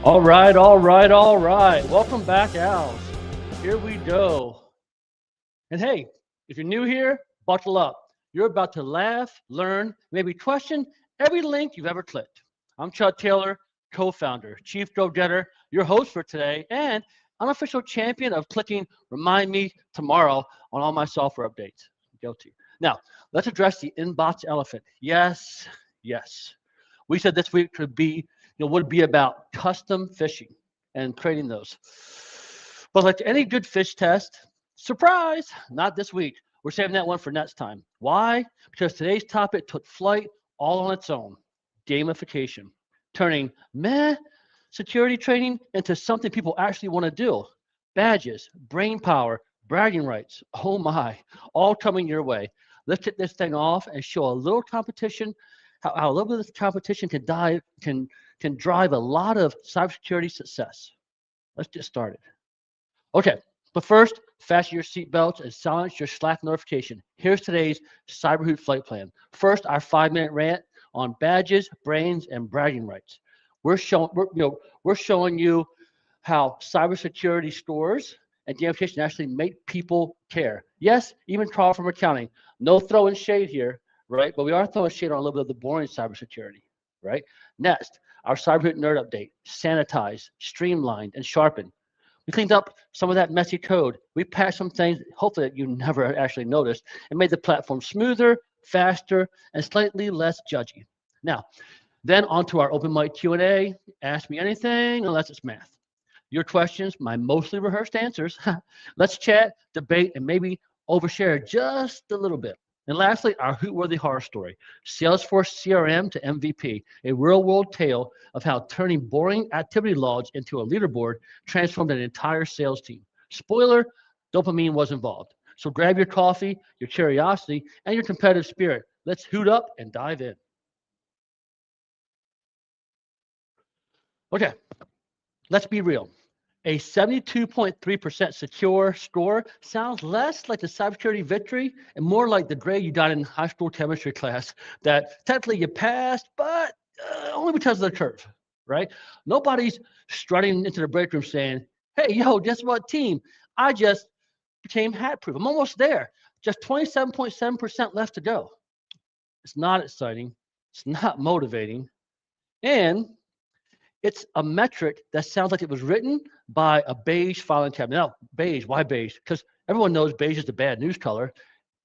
All right, all right, all right. Welcome back, Owls. Here we go. And hey, if you're new here, buckle up. You're about to laugh, learn, maybe question every link you've ever clicked. I'm Chuck Taylor, co-founder, chief go-getter, your host for today, and unofficial champion of clicking Remind Me Tomorrow on all my software updates. Guilty. Now, let's address the inbox elephant. Yes, yes. We said this week would be about custom phishing and creating those. But like any good phish test, surprise, not this week. We're saving that one for next time. Why? Because today's topic took flight all on its own. Gamification. Turning meh security training into something people actually want to do. Badges, brain power, bragging rights. Oh my, all coming your way. Let's get this thing off and show a little competition, how a little bit of this competition can drive a lot of cybersecurity success. Let's get started. Okay, but first, fasten your seatbelts and silence your Slack notification. Here's today's CyberHoot flight plan. First, our 5-minute rant on badges, brains, and bragging rights. We're showing you how cybersecurity scores and gamification actually make people care. Yes, even Carl from accounting. No throwing shade here, right? But we are throwing shade on a little bit of the boring cybersecurity, right? Next, our CyberHoot nerd update, sanitized, streamlined, and sharpened. We cleaned up some of that messy code. We patched some things, hopefully that you never actually noticed, and made the platform smoother, faster, and slightly less judgy. Now, then onto our open mic Q&A. Ask me anything unless it's math. Your questions, my mostly rehearsed answers. Let's chat, debate, and maybe overshare just a little bit. And lastly, our Hoot-worthy horror story, Salesforce CRM to MVP, a real-world tale of how turning boring activity logs into a leaderboard transformed an entire sales team. Spoiler, dopamine was involved. So grab your coffee, your curiosity, and your competitive spirit. Let's hoot up and dive in. Okay, let's be real. A 72.3% secure score sounds less like the cybersecurity victory and more like the grade you got in high school chemistry class that technically you passed, but only because of the curve, right? Nobody's strutting into the break room saying, hey, yo, guess what, team? I just became hat-proof. I'm almost there. Just 27.7% left to go. It's not exciting. It's not motivating. And it's a metric that sounds like it was written by a beige filing cabinet. Now, beige, why beige? Because everyone knows beige is the bad news color.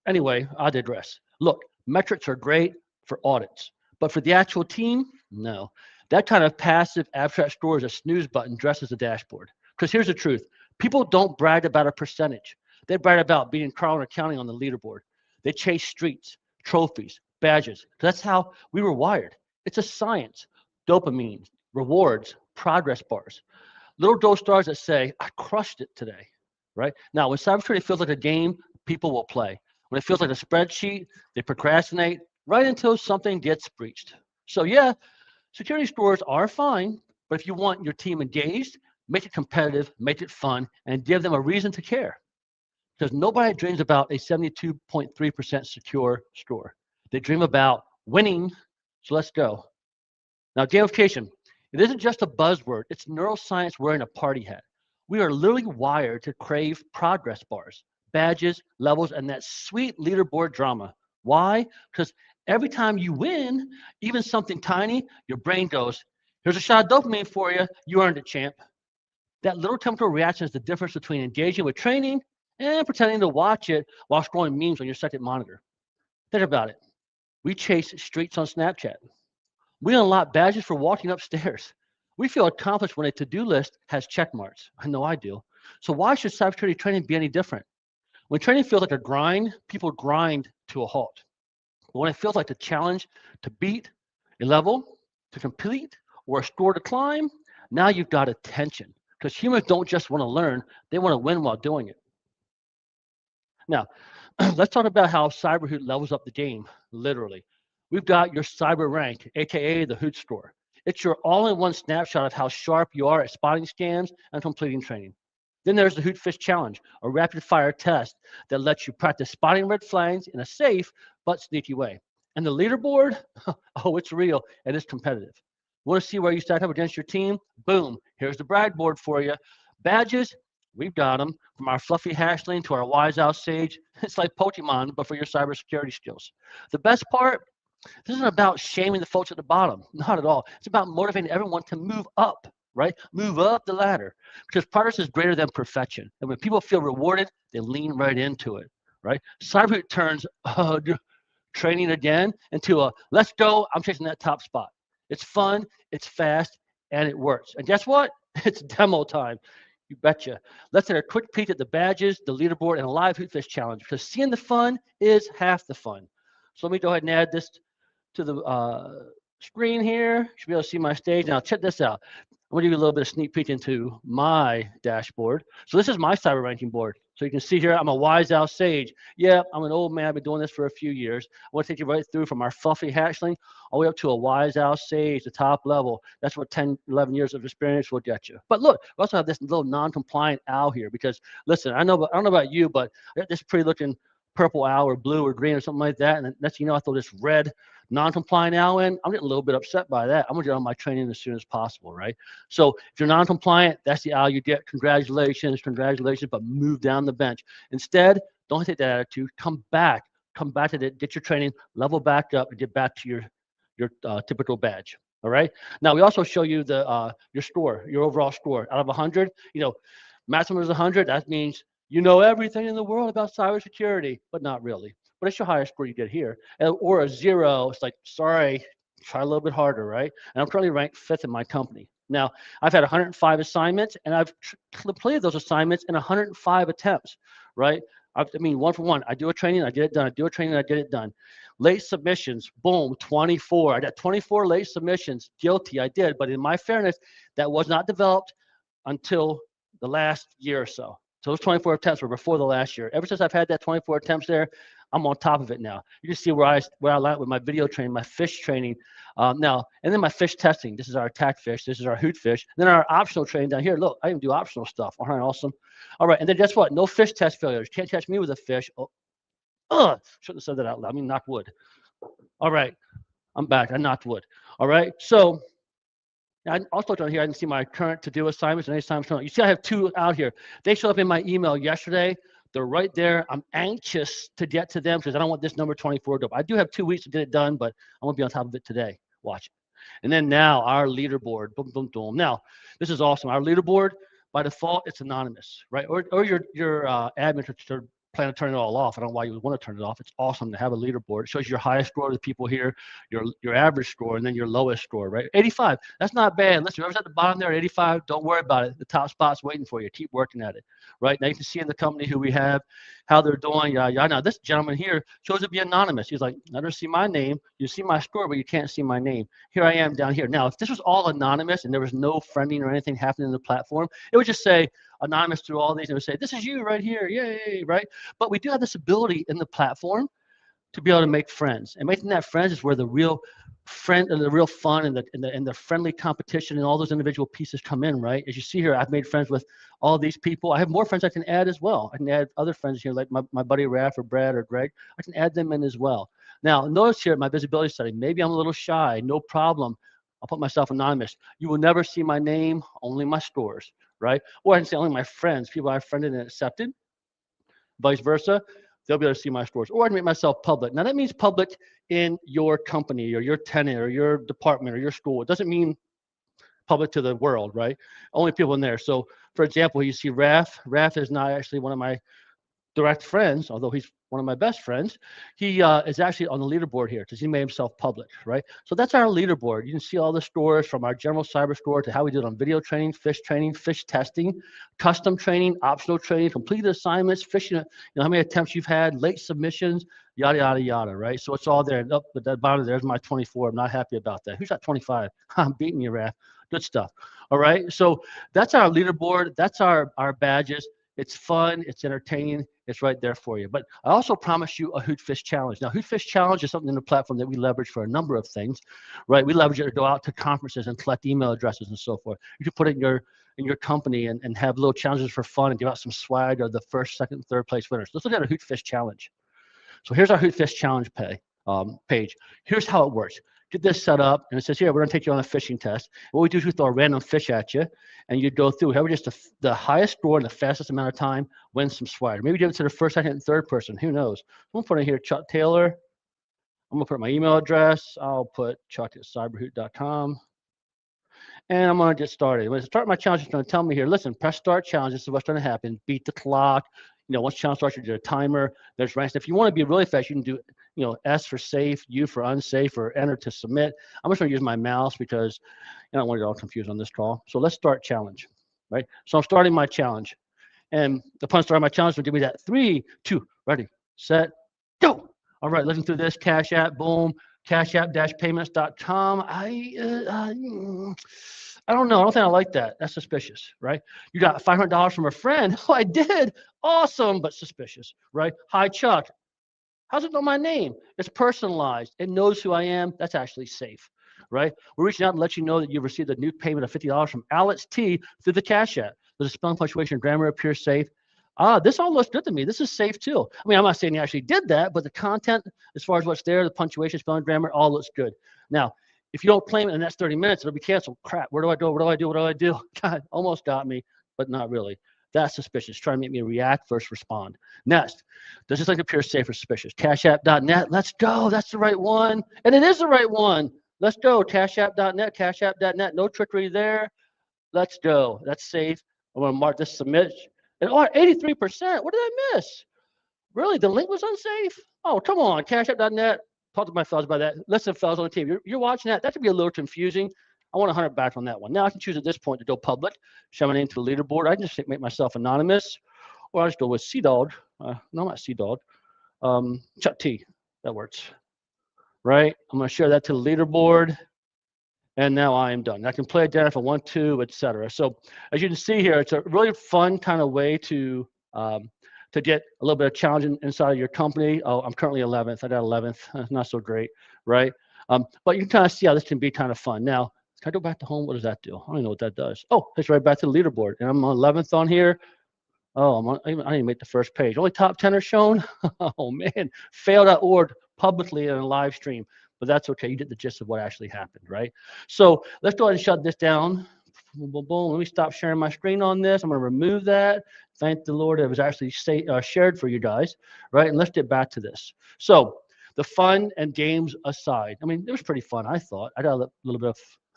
Anyway, I digress. Look, metrics are great for audits, but for the actual team, no. That kind of passive abstract score is a snooze button dressed as a dashboard. Because here's the truth. People don't brag about a percentage. They brag about beating Carl and accounting on the leaderboard. They chase streaks, trophies, badges. That's how we were wired. It's a science. Dopamine, rewards, progress bars, little gold stars that say, I crushed it today, right? Now, when cybersecurity feels like a game, people will play. When it feels like a spreadsheet, they procrastinate right until something gets breached. So yeah, security scores are fine, but if you want your team engaged, make it competitive, make it fun, and give them a reason to care. Because nobody dreams about a 72.3% secure score. They dream about winning, so let's go. Now, gamification. It isn't just a buzzword. It's neuroscience wearing a party hat. We are literally wired to crave progress bars, badges, levels, and that sweet leaderboard drama. Why? Because every time you win, even something tiny, your brain goes, here's a shot of dopamine for you. You earned it, champ. That little chemical reaction is the difference between engaging with training and pretending to watch it while scrolling memes on your second monitor. Think about it. We chase streaks on Snapchat. We unlock badges for walking upstairs. We feel accomplished when a to-do list has check marks. I know I do. So why should cybersecurity training be any different? When training feels like a grind, people grind to a halt. But when it feels like a challenge to beat a level, to complete, or a score to climb, now you've got attention. because humans don't just want to learn, they want to win while doing it. Now, let's talk about how CyberHoot levels up the game, literally. We've got your cyber rank, aka the Hoot score. It's your all-in-one snapshot of how sharp you are at spotting scams and completing training. Then there's the Hoot Phish Challenge, a rapid-fire test that lets you practice spotting red flags in a safe but sneaky way. And the leaderboard, oh, it's real and it's competitive. Want to see where you stack up against your team? Boom, here's the brag board for you. Badges, we've got them, from our fluffy hatchling to our wise owl sage. It's like Pokemon, but for your cybersecurity skills. The best part, this isn't about shaming the folks at the bottom, not at all. It's about motivating everyone to move up, right? Move up the ladder, because progress is greater than perfection. And when people feel rewarded, they lean right into it, right? CyberHoot turns training again into a, let's go, I'm chasing that top spot. It's fun, it's fast, and it works. And guess what? It's demo time. You betcha. Let's take a quick peek at the badges, the leaderboard, and a live Hoot Phish challenge, because seeing the fun is half the fun. So let me go ahead and add this to the screen here. You should be able to see my stage. Now check this out. I'm gonna give you a little bit of sneak peek into my dashboard. So this is my cyber ranking board. So you can see here, I'm a wise owl sage. Yeah, I'm an old man. I've been doing this for a few years. I want to take you right through from our fluffy hatchling all the way up to a wise owl sage, the top level. That's what 10, 11 years of experience will get you. But look, we also have this little non-compliant owl here because listen, I don't know about you, but I got this pretty looking purple owl or blue or green or something like that. And that's, I throw this red non-compliant owl in. I'm getting a little bit upset by that. I'm gonna get on my training as soon as possible, right? So if you're non-compliant, that's the owl you get. Congratulations, but move down the bench. Instead, don't take that attitude. Come back to it, get your training, level back up, and get back to your typical badge. All right. Now we also show you the your score, your overall score out of 100. Maximum is 100. That means you know everything in the world about cybersecurity, but not really. But it's your highest score you get here. Or a 0, it's like, sorry, try a little bit harder, right? And I'm currently ranked 5th in my company. Now, I've had 105 assignments, and I've completed those assignments in 105 attempts, right? I mean, one for one. I do a training, I get it done. I do a training, I get it done. Late submissions, boom, 24. I got 24 late submissions. Guilty, I did. But in my fairness, that was not developed until the last year or so. So those 24 attempts were before the last year. Ever since I've had that 24 attempts there, I'm on top of it now. You can see where I land with my video training, my phish training now, and then my phish testing. This is our attack phish. This is our Hoot Phish. And then our optional training down here. Look, I even do optional stuff. All right, awesome. All right, and then guess what? No phish test failures. Can't catch me with a phish. Oh, shouldn't have said that out loud. I mean, knock wood. All right, I'm back. I knocked wood. All right, so I also down here, I can see my current to-do assignments and any assignments. You see I have 2 out here. They showed up in my email yesterday. They're right there. I'm anxious to get to them because I don't want this number 24 to go. I do have 2 weeks to get it done, but I'm gonna be on top of it today. Watch it. And then now our leaderboard, boom, boom, boom. Now, this is awesome. Our leaderboard, by default, it's anonymous, right? Or your admin should plan to turn it all off. I don't know why you would want to turn it off. It's awesome to have a leaderboard. It shows your highest score to the people here, your average score, and then your lowest score, right? 85, that's not bad. Listen, whoever's at the bottom there at 85, don't worry about it. The top spot's waiting for you. Keep working at it, right? Now you can see in the company who we have, how they're doing. Now this gentleman here chose to be anonymous. He's like, I don't see my name. You see my score, but you can't see my name. Here I am down here. Now, if this was all anonymous and there was no friending or anything happening in the platform, it would just say, anonymous through all these, and would say, this is you right here, yay, right? But we do have this ability in the platform to be able to make friends, and making that friends is where the real fun and the friendly competition and all those individual pieces come in, right? As you see here, I've made friends with all these people. I have more friends I can add as well. I can add other friends here, like my buddy Raph or Brad or Greg. I can add them in as well. Now, notice here my visibility setting. Maybe I'm a little shy, no problem. I'll put myself anonymous. You will never see my name, only my scores, right? Or I can say only my friends, people I've friended and accepted, vice versa. They'll be able to see my scores. Or I can make myself public. Now that means public in your company or your tenant or your department or your school. It doesn't mean public to the world, right? Only people in there. So for example, you see Raph. Raph is not actually one of my direct friends, although he's one of my best friends. He is actually on the leaderboard here because he made himself public, right? So that's our leaderboard. You can see all the scores from our general cyber score to how we did on video training, phish testing, custom training, optional training, completed assignments, phishing, how many attempts you've had, late submissions, yada, yada, yada, right? So it's all there. And up at the bottom, there's my 24. I'm not happy about that. Who's got 25? I'm beating you, Raph. Good stuff. All right. So that's our leaderboard. That's our badges. It's fun. It's entertaining. It's right there for you. But I also promised you a Hoot Phish challenge. Now, Hoot Phish challenge is something in the platform that we leverage for a number of things, right? We leverage it to go out to conferences and collect email addresses and so forth. You can put it in your company and have little challenges for fun and give out some swag or the first, second, third place winners. Let's look at a Hoot Phish challenge. So here's our Hoot Phish challenge page. Here's how it works. Get this set up, and it says here, we're going to take you on a phishing test. What we do is we throw a random fish at you, and you go through. Whoever gets the highest score in the fastest amount of time wins some swag. Maybe give it to the first, second, and third person. Who knows? I'm going to put in here Chuck Taylor. I'm going to put my email address. I'll put chuck@cyberhoot.com. And I'm going to get started. When I start my challenge, it's going to tell me here, listen, press start challenge. This is what's going to happen. Beat the clock. Once challenge starts, you do a timer. There's ranks. If you want to be really fast, you can do, S for safe, U for unsafe, or enter to submit. I'm just going to use my mouse because I don't want to get all confused on this call. So let's start challenge, right? So I'm starting my challenge. And upon starting my challenge, will give me that 3, 2, ready, set, go. All right, looking through this, Cash App, boom, cashapp-payments.com. I don't know. I don't think I like that. That's suspicious, right? You got $500 from a friend. Oh, I did. Awesome, but suspicious, right? Hi, Chuck. How's it know my name? It's personalized. It knows who I am. That's actually safe, right? We're reaching out to let you know that you've received a new payment of $50 from Alex T through the Cash App. Does the spelling, punctuation, and grammar appear safe? This all looks good to me. This is safe too. I mean, I'm not saying you actually did that, but the content, as far as what's there, the punctuation, spelling, grammar, all looks good. Now, if you don't claim it in the next 30 minutes, it'll be canceled. Crap, where do I go? What do I do? What do I do? God, almost got me, but not really. That's suspicious. Trying to make me react versus respond. Next, does this link appear safe or suspicious? Cashapp.net. Let's go. That's the right one. And it is the right one. Let's go. Cashapp.net, cashapp.net. No trickery there. Let's go. That's safe. I'm going to mark this submit. And 83%. What did I miss? Really? The link was unsafe? Oh, come on. Cashapp.net. Talk to my fellas about that. Listen, fellas on the team, you're watching that. That could be a little confusing. I want 100 back on that one. Now I can choose at this point to go public, show my name to the leaderboard. I can just make myself anonymous, or I just go with C-Dog. No, not C-Dog. Chuck T. That works. Right? I'm going to share that to the leaderboard. And now I am done. I can play it down if I want to, etc. So as you can see here, it's a really fun kind of way to get a little bit of challenge inside of your company. Oh, I'm currently 11th. I got 11th. Not so great, right? But you can kind of see how this can be kind of fun. Now, can I go back to home? What does that do? I don't even know what that does. Oh, it's right back to the leaderboard. And I'm on 11th on here. Oh, I didn't even make the first page. Only top 10 are shown. Oh, man. Fail.org publicly in a live stream. But that's okay. You get the gist of what actually happened, right? So let's go ahead and shut this down. Boom, boom, boom. Let me stop sharing my screen on this. I'm going to remove that. Thank the Lord it was actually shared for you guys, right? And let's get back to this. So the fun and games aside, I mean, it was pretty fun, I thought. I got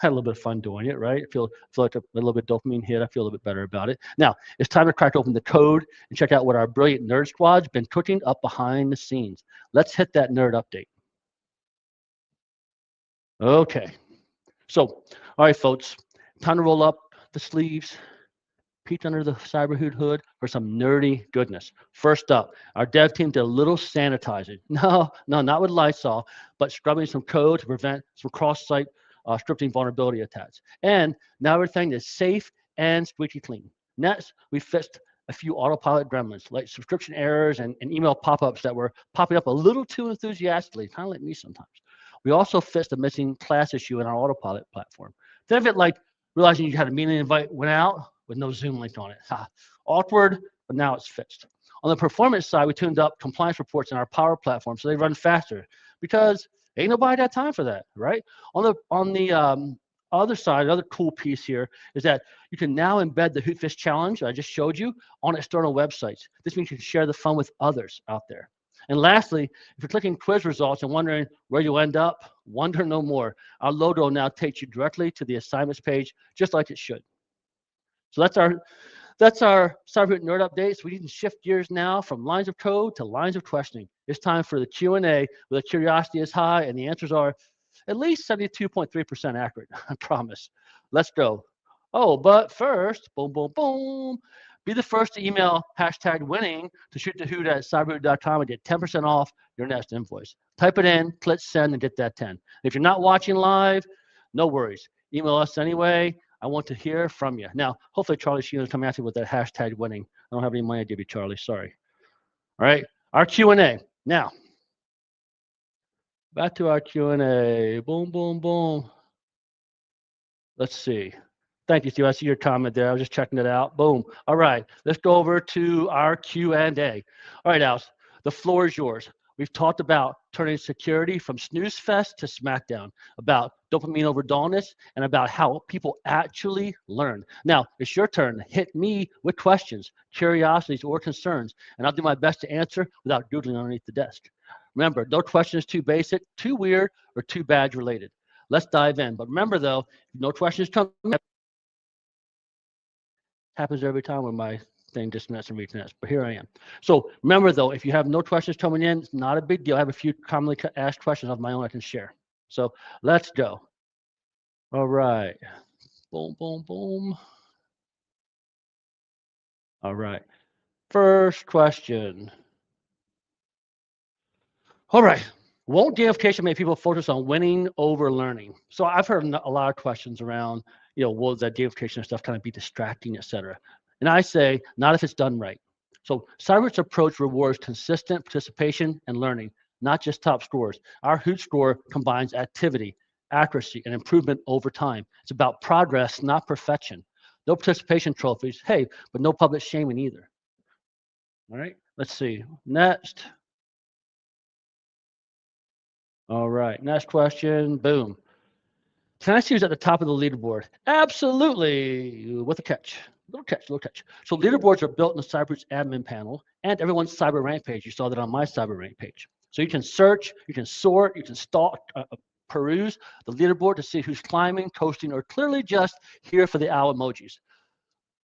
had a little bit of fun doing it, right? I feel like a little bit dopamine hit. I feel a little bit better about it. Now, it's time to crack open the code and check out what our brilliant nerd squad's been cooking up behind the scenes. Let's hit that nerd update. Okay. So, all right, folks. Time to roll up the sleeves, peek under the CyberHoot hood for some nerdy goodness. First up, our dev team did a little sanitizing. No, not with Lysol, but scrubbing some code to prevent some cross-site scripting vulnerability attacks. And now everything is safe and squeaky clean. Next, we fixed a few autopilot gremlins, like subscription errors and email pop-ups that were popping up a little too enthusiastically, kind of like me sometimes. We also fixed a missing class issue in our autopilot platform. Think of it like realizing you had a meeting invite went out with no Zoom link on it. Awkward, but now it's fixed. On the performance side, we tuned up compliance reports in our Power Platform so they run faster because ain't nobody got time for that, right? On the other side, another cool piece here is that you can now embed the Hoot Phish challenge I just showed you on external websites. This means you can share the fun with others out there. And lastly, if you're clicking quiz results and wondering where you end up, wonder no more. Our logo now takes you directly to the assignments page, just like it should. So that's our CyberHoot nerd updates. We can shift gears now from lines of code to lines of questioning. It's time for the Q&A where the curiosity is high and the answers are at least 72.3% accurate, I promise. Let's go. Oh, but first, boom, boom, boom. Be the first to email #winning to ShootTheHoot@cyberhoot.com and get 10% off your next invoice. Type it in, click send, and get that 10. If you're not watching live, no worries. Email us anyway. I want to hear from you. Now, hopefully Charlie Sheen is coming at you with that hashtag winning. I don't have any money to give you, Charlie. Sorry. All right, our Q&A. Now, back to our Q&A. Boom, boom, boom. Let's see. Thank you, Steve. I see your comment there. I was just checking it out. Boom. All right, let's go over to our Q&A. All right, Alice, the floor is yours. We've talked about turning security from snooze fest to smackdown, about dopamine over dullness, and about how people actually learn. Now, it's your turn. Hit me with questions, curiosities, or concerns, and I'll do my best to answer without doodling underneath the desk. Remember, no question is too basic, too weird, or too badge related. Let's dive in. But remember, though, if no questions come in, happens every time when my thing disconnects and reconnects, but here I am. So remember though, if you have no questions coming in, it's not a big deal. I have a few commonly asked questions of my own I can share. So let's go. All right. Boom, boom, boom. All right. First question. All right. Won't gamification make people focus on winning over learning? So I've heard a lot of questions around, will that gamification stuff kind of be distracting, et cetera? And I say, not if it's done right. So CyberHoot's approach rewards consistent participation and learning, not just top scores. Our Hoot score combines activity, accuracy, and improvement over time. It's about progress, not perfection. No participation trophies, hey, but no public shaming either. All right, let's see. Next. All right, next question. Boom. Tennessee is at the top of the leaderboard. Absolutely, with a catch. Little catch. So leaderboards are built in the CyberHoot's admin panel and everyone's cyber rank page. You saw that on my cyber rank page. So you can search, you can sort, you can stalk, peruse the leaderboard to see who's climbing, coasting, or clearly just here for the owl emojis.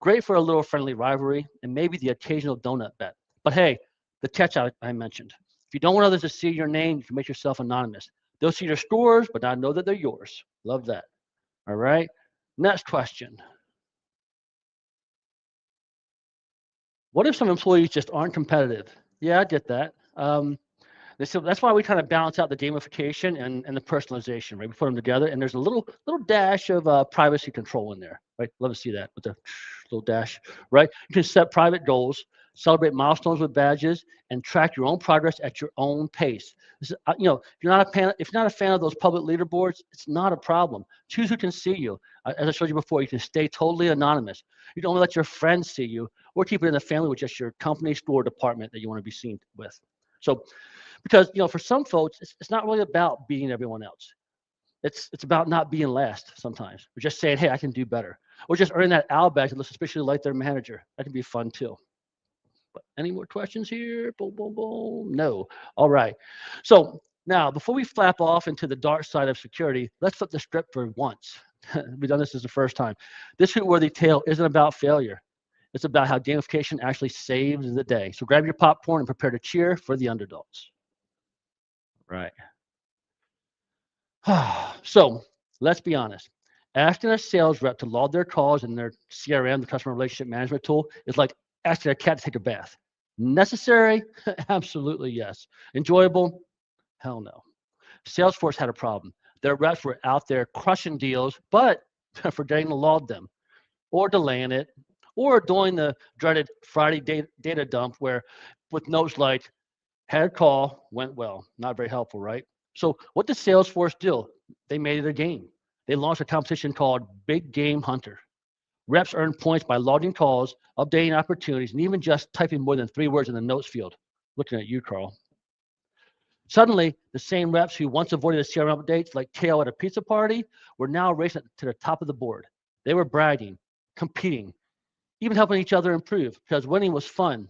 Great for a little friendly rivalry and maybe the occasional donut bet. But hey, the catch I mentioned. If you don't want others to see your name, you can make yourself anonymous. They'll see your scores, but not know that they're yours. Love that. All right. Next question. What if some employees just aren't competitive? Yeah, I get that. So that's why we kind of balance out the gamification and the personalization, right? We put them together, and there's a little dash of privacy control in there, right? Love to see that with the little dash, right? You can set private goals, celebrate milestones with badges, and track your own progress at your own pace. This is, if you're not a fan of those public leaderboards, it's not a problem. Choose who can see you. As I showed you before, you can stay totally anonymous. You can only let your friends see you, or keep it in the family with just your company store department that you want to be seen with. So, because for some folks, it's not really about beating everyone else. It's about not being last sometimes. Or just saying, hey, I can do better. Or just earning that owl badge that looks especially like their manager. That can be fun too. But any more questions here? Boom, boom, boom. No. All right. So now, before we flap off into the dark side of security, let's flip the script for once. We've done this as the first time. This Hoot-worthy tale isn't about failure. It's about how gamification actually saves the day. So grab your popcorn and prepare to cheer for the underdogs. Right. So let's be honest. Asking a sales rep to log their calls in their CRM, the customer relationship management tool, is like asking a cat to take a bath. Necessary? Absolutely yes. Enjoyable? Hell no. Salesforce had a problem. Their reps were out there crushing deals, but forgetting to log them, or delaying it, or doing the dreaded Friday data dump where with notes like, had a call, went well. Not very helpful, right? So what did Salesforce do? They made it a game. They launched a competition called Big Game Hunter. Reps earned points by logging calls, updating opportunities, and even just typing more than 3 words in the notes field. Looking at you, Carl. Suddenly, the same reps who once avoided the CRM updates like kale at a pizza party were now racing to the top of the board. They were bragging, competing, even helping each other improve because winning was fun.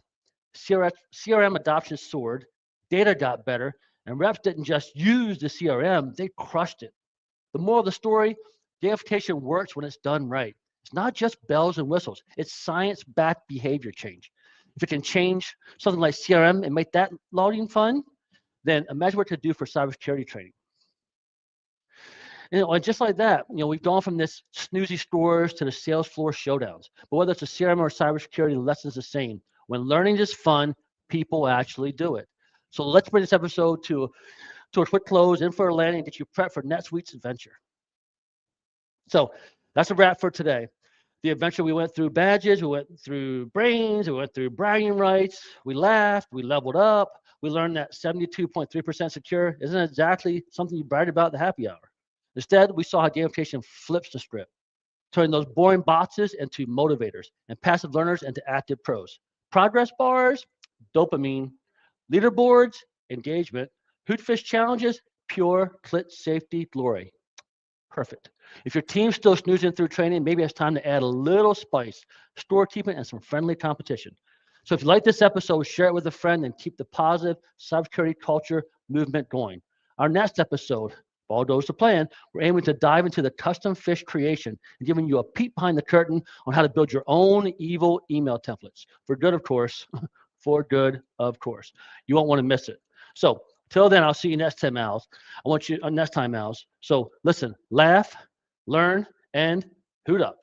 CRM adoption soared, data got better, and reps didn't just use the CRM, they crushed it. The moral of the story, gamification works when it's done right. It's not just bells and whistles, it's science-backed behavior change. If it can change something like CRM and make that logging fun, then imagine what it could do for cybersecurity training. And just like that, we've gone from this snoozy scores to the sales floor showdowns. But whether it's a CRM or cybersecurity, the lesson's the same. When learning is fun, people actually do it. So let's bring this episode to a quick close, in for a landing, get you prepped for next week's adventure. So That's a wrap for today. The adventure, we went through badges, we went through brains, we went through bragging rights, we laughed, we leveled up, we learned that 72.3% secure isn't exactly something you bragged about at the happy hour. Instead, we saw how gamification flips the script, turning those boring boxes into motivators and passive learners into active pros. Progress bars, dopamine, leaderboards, engagement, Hootfish challenges, pure clit safety glory. Perfect. If your team's still snoozing through training, maybe it's time to add a little spice, storekeeping, and some friendly competition. So if you like this episode, share it with a friend and keep the positive cybersecurity culture movement going. Our next episode, if all goes to plan, we're aiming to dive into the custom phish creation and giving you a peek behind the curtain on how to build your own evil email templates. For good, of course. For good, of course. You won't want to miss it. So till then, I'll see you next time,Als. I want you next time, Als. So listen, laugh, learn, and hoot up.